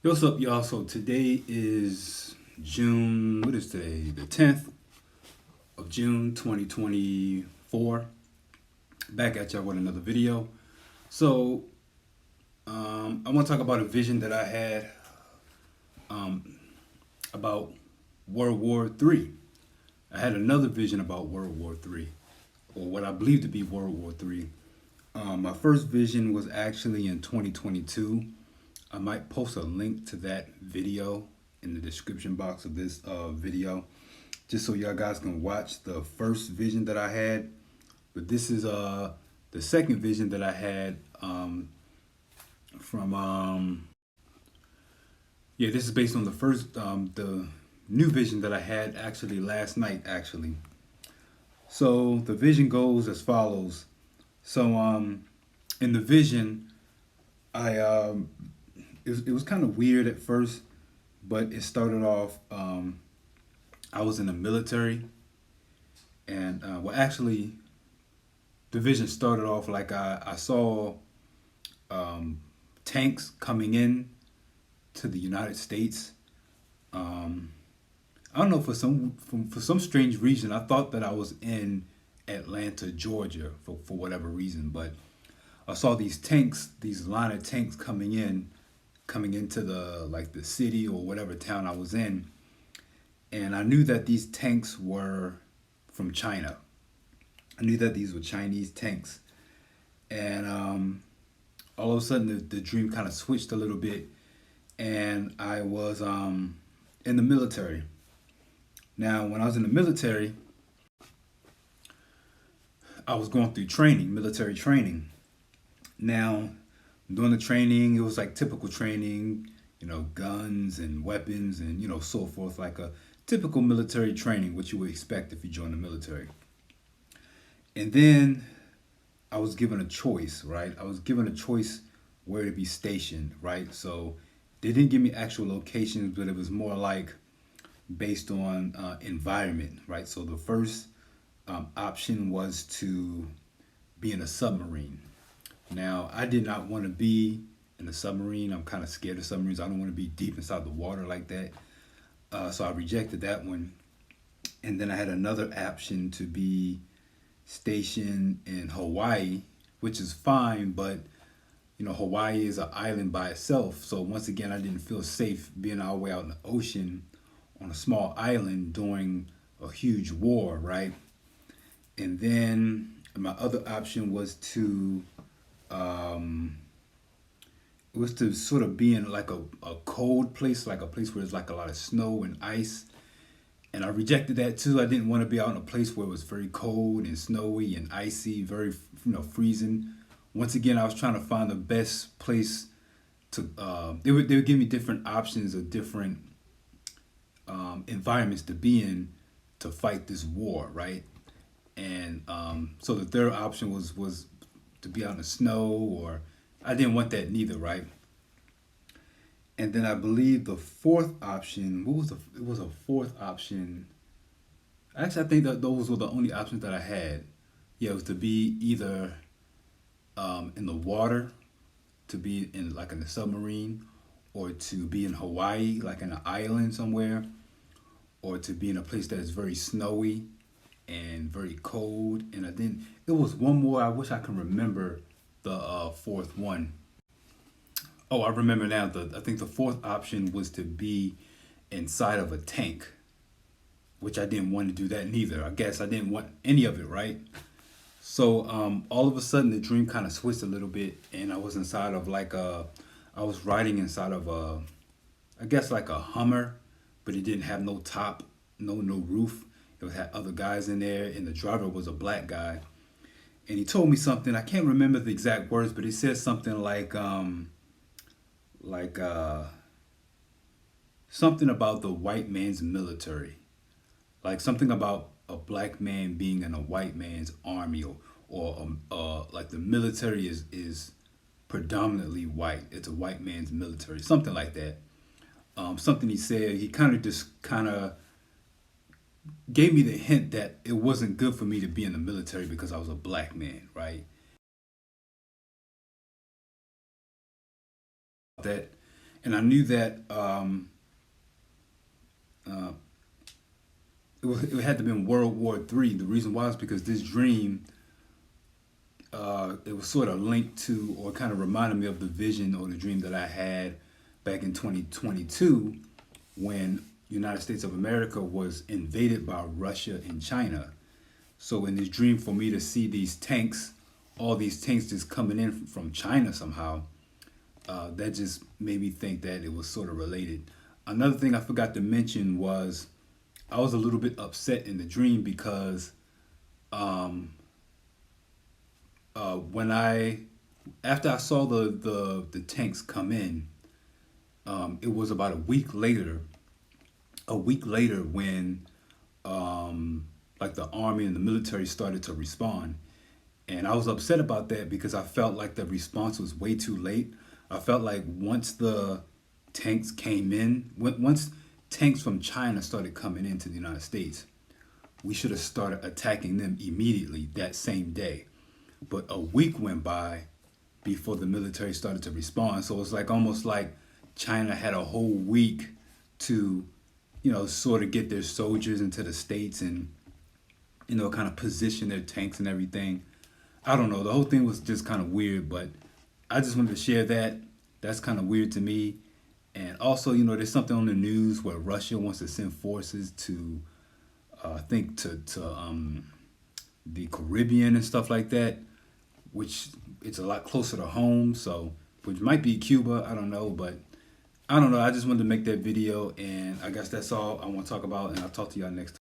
Yo, what's up, y'all? So today is June, what is today? The 10th of June, 2024. Back at y'all with another video. So, I want to talk about a vision that I had about World War III. I had another vision about World War III, or what I believe to be World War III. My first vision was actually in 2022. I might post a link to that video in the description box of this video, just so y'all guys can watch the first vision that I had. But this is the second vision that I had from yeah, this is based on the first the new vision that I had actually last night actually. So the vision goes as follows. So in the vision, I it was kind of weird at first, but it started off. I was in the military, and well, actually, the vision started off like I saw um, tanks coming in to the United States. Um, I don't know, for some strange reason I thought that I was in Atlanta, Georgia, for whatever reason, but I saw these tanks, these line of tanks coming into the city or whatever town I was in, and I knew that these tanks were from China. I knew that these were Chinese tanks, and all of a sudden the dream kind of switched a little bit, and I was in the military. Now, when I was in the military, I was going through training, military training. Now, during the training, it was like typical training, guns and weapons and so forth, like a typical military training, what you would expect if you join the military. And then I was given a choice, right? I was given a choice where to be stationed, right? So they didn't give me actual locations, but it was more like based on environment, right? So the first option was to be in a submarine. Now, I did not want to be in a submarine. I'm kind of scared of submarines. I don't want to be deep inside the water like that. So I rejected that one. And then I had another option to be stationed in Hawaii, which is fine, but Hawaii is an island by itself. So once again, I didn't feel safe being all the way out in the ocean on a small island during a huge war, right? And then my other option um, was to sort of be in like a cold place, like a place where there's like a lot of snow and ice. And I rejected that too. I didn't want to be out in a place where it was very cold and snowy and icy, very freezing. Once again, I was trying to find the best place to. They would give me different options of different environments to be in to fight this war, right? And so the third option was to be out in the snow, or I didn't want that neither, right? And then I believe the fourth option, it was a fourth option. Actually, I think that those were the only options that I had. Yeah, it was to be either in the water, to be in like in a submarine, or to be in Hawaii, like in an island somewhere, or to be in a place that is very snowy and very cold. And I didn't. It was one more. I wish I can remember the fourth one. Oh, I remember now. I think the fourth option was to be inside of a tank, which I didn't want to do that neither. I guess I didn't want any of it, right? So all of a sudden the dream kind of switched a little bit, and I was inside of I was riding inside of I guess like a Hummer, but it didn't have no top, no roof. It had other guys in there, and the driver was a black guy, and he told me something. I can't remember the exact words, but he said something like something about the white man's military, like something about a black man being in a white man's army, or like the military is predominantly white. It's a white man's military, something like that. Something he said. He kind of gave me the hint that it wasn't good for me to be in the military because I was a black man, right? That And I knew that it had to have been World War III. The reason why is because this dream, it was sort of linked to, or kind of reminded me of the vision or the dream that I had back in 2022 when United States of America was invaded by Russia and China. So in this dream, for me to see these tanks, all these tanks just coming in from China somehow, that just made me think that it was sort of related. Another thing I forgot to mention was I was a little bit upset in the dream because when I after I saw the tanks come in, it was about a week later. A week later, when like the army and the military started to respond, and I was upset about that because I felt like the response was way too late. I felt like once the tanks came in, once tanks from China started coming into the United States, we should have started attacking them immediately that same day. But a week went by before the military started to respond. So it's like almost like China had a whole week to, sort of get their soldiers into the States and, kind of position their tanks and everything. I don't know. The whole thing was just kind of weird, but I just wanted to share that. That's kind of weird to me. And also, there's something on the news where Russia wants to send forces to, I think, to the Caribbean and stuff like that, which it's a lot closer to home. So, which might be Cuba. I don't know, but I don't know. I just wanted to make that video, and I guess that's all I want to talk about. And I'll talk to y'all next time.